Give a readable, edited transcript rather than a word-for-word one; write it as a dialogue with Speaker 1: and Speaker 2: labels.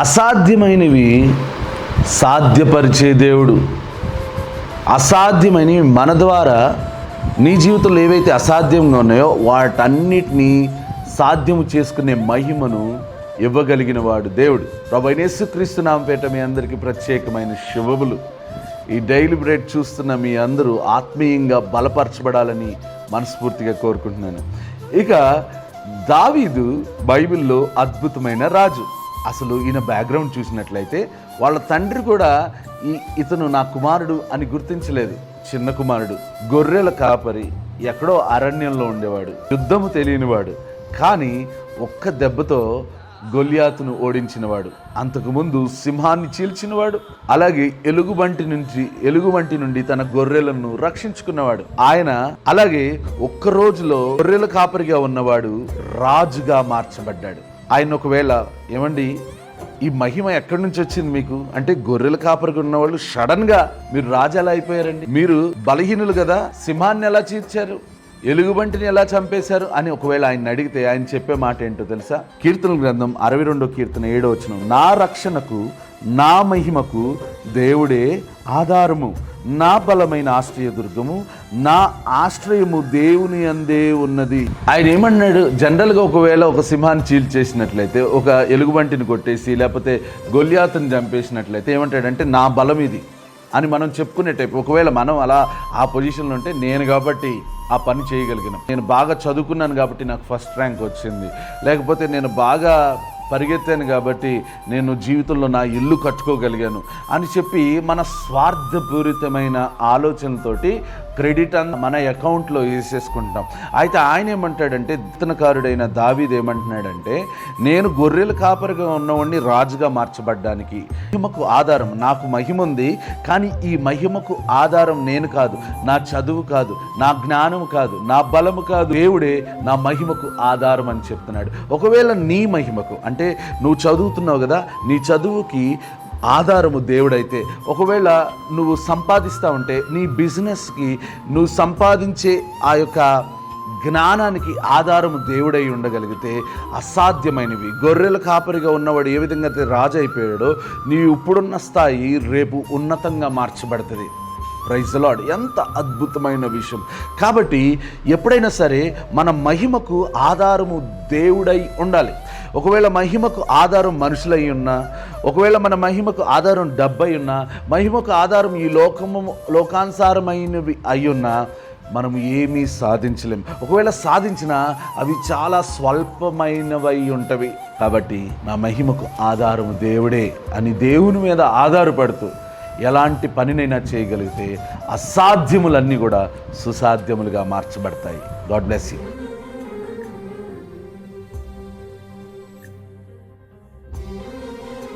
Speaker 1: అసాధ్యమైనవి సాధ్యపరిచే దేవుడు. అసాధ్యమైనవి మన ద్వారా నీ జీవితంలో ఏవైతే అసాధ్యంగా ఉన్నాయో వాటన్నిటినీ సాధ్యము చేసుకునే మహిమను ఇవ్వగలిగిన వాడు దేవుడు. ప్రభువైన యేసుక్రీస్తు నామముపేట మీ అందరికీ ప్రత్యేకమైన శుభములు. ఈ డైలీ బ్రెడ్ చూస్తున్న మీ అందరూ ఆత్మీయంగా బలపరచబడాలని మనస్ఫూర్తిగా కోరుకుంటున్నాను. ఇక దావీదు బైబిల్లో అద్భుతమైన రాజు. అసలు ఈయన బ్యాక్గ్రౌండ్ చూసినట్లయితే వాళ్ళ తండ్రి కూడా ఇతను నా కుమారుడు అని గుర్తించలేదు. చిన్న కుమారుడు, గొర్రెల కాపరి, ఎక్కడో అరణ్యంలో ఉండేవాడు, యుద్ధము తెలియనివాడు. కానీ ఒక్క దెబ్బతో గొల్యాతును ఓడించినవాడు. అంతకుముందు సింహాన్ని చీల్చినవాడు. అలాగే ఎలుగుబంటి నుండి తన గొర్రెలను రక్షించుకున్నవాడు ఆయన. అలాగే ఒక్క రోజులో గొర్రెల కాపరిగా ఉన్నవాడు రాజుగా మార్చబడ్డాడు. ఆయన ఒకవేళ ఏమండి ఈ మహిమ ఎక్కడి నుంచి వచ్చింది మీకు అంటే, గొర్రెల కాపరిగా ఉన్నవాళ్ళు సడన్గా మీరు రాజు ఎలా అయిపోయారండి? మీరు బలహీనులు కదా, సింహాన్ని ఎలా చీల్చారు, ఎలుగుబంటిని ఎలా చంపేశారు అని ఒకవేళ ఆయన అడిగితే ఆయన చెప్పే మాట ఏంటో తెలుసా? కీర్తనల గ్రంథం 62వ కీర్తన 7వ వచనం, నా రక్షణకు నా మహిమకు దేవుడే ఆధారము, నా బలమైన ఆశ్రయదుర్గము, నా ఆశ్రయము దేవుని అందే ఉన్నది. ఆయన ఏమన్నాడు? జనరల్గా ఒకవేళ ఒక సింహాన్ని చీల్చేసినట్లయితే, ఒక ఎలుగుబంటిని కొట్టేసి లేకపోతే గొల్యాతుని చంపేసినట్లయితే ఏమంటాడంటే నా బలం ఇది అని మనం చెప్పుకునే టైప్. ఒకవేళ మనం అలా ఆ పొజిషన్లో ఉంటే, నేను కాబట్టి ఆ పని చేయగలిగిన, నేను బాగా చదువుకున్నాను కాబట్టి నాకు ఫస్ట్ ర్యాంక్ వచ్చింది, లేకపోతే నేను బాగా పరిగెత్తాను కాబట్టి నేను జీవితంలో నా ఇల్లు కట్టుకోగలిగాను అని చెప్పి మన స్వార్థపూరితమైన ఆలోచనలతోటి క్రెడిట్ మన అకౌంట్లో వేసేసుకుంటాం. అయితే ఆయన ఏమంటాడంటే, కీర్తనకారుడైన దావీదు ఏమంటున్నాడంటే, నేను గొర్రెల కాపరిగా ఉన్నవాడిని రాజుగా మార్చబడ్డానికి మహిమకు ఆధారం, నాకు మహిమ ఉంది కానీ ఈ మహిమకు ఆధారం నేను కాదు, నా చదువు కాదు, నా జ్ఞానము కాదు, నా బలము కాదు, దేవుడే నా మహిమకు ఆధారం అని చెప్తున్నాడు. ఒకవేళ నీ మహిమకు అంటే నువ్వు చదువుతున్నావు కదా, నీ చదువుకి ఆధారము దేవుడైతే, ఒకవేళ నువ్వు సంపాదిస్తూ ఉంటే నీ బిజినెస్కి నువ్వు సంపాదించే ఆ యొక్క జ్ఞానానికి ఆధారము దేవుడై ఉండగలిగితే అసాధ్యమైనవి, గొర్రెల కాపరిగా ఉన్నవాడు ఏ విధంగా అయితే రాజు అయిపోయాడో నీ ఇప్పుడున్న స్థాయి రేపు ఉన్నతంగా మార్చబడుతుంది. Praise the Lord. ఎంత అద్భుతమైన విషయం. కాబట్టి ఎప్పుడైనా సరే మన మహిమకు ఆధారము దేవుడై ఉండాలి. ఒకవేళ మహిమకు ఆధారం మనుషులై ఉన్నా, ఒకవేళ మన మహిమకు ఆధారం డబ్బై ఉన్నా, మహిమకు ఆధారం ఈ లోకానుసారమైనవి అయ్యున్నా మనము ఏమీ సాధించలేము. ఒకవేళ సాధించినా అవి చాలా స్వల్పమైనవై ఉంటవి. కాబట్టి నా మహిమకు ఆధారము దేవుడే అని దేవుని మీద ఆధారపడుతూ ఎలాంటి పనినైనా చేయగలిగితే అసాధ్యములన్నీ కూడా సుసాధ్యములుగా మార్చబడతాయి. God bless you.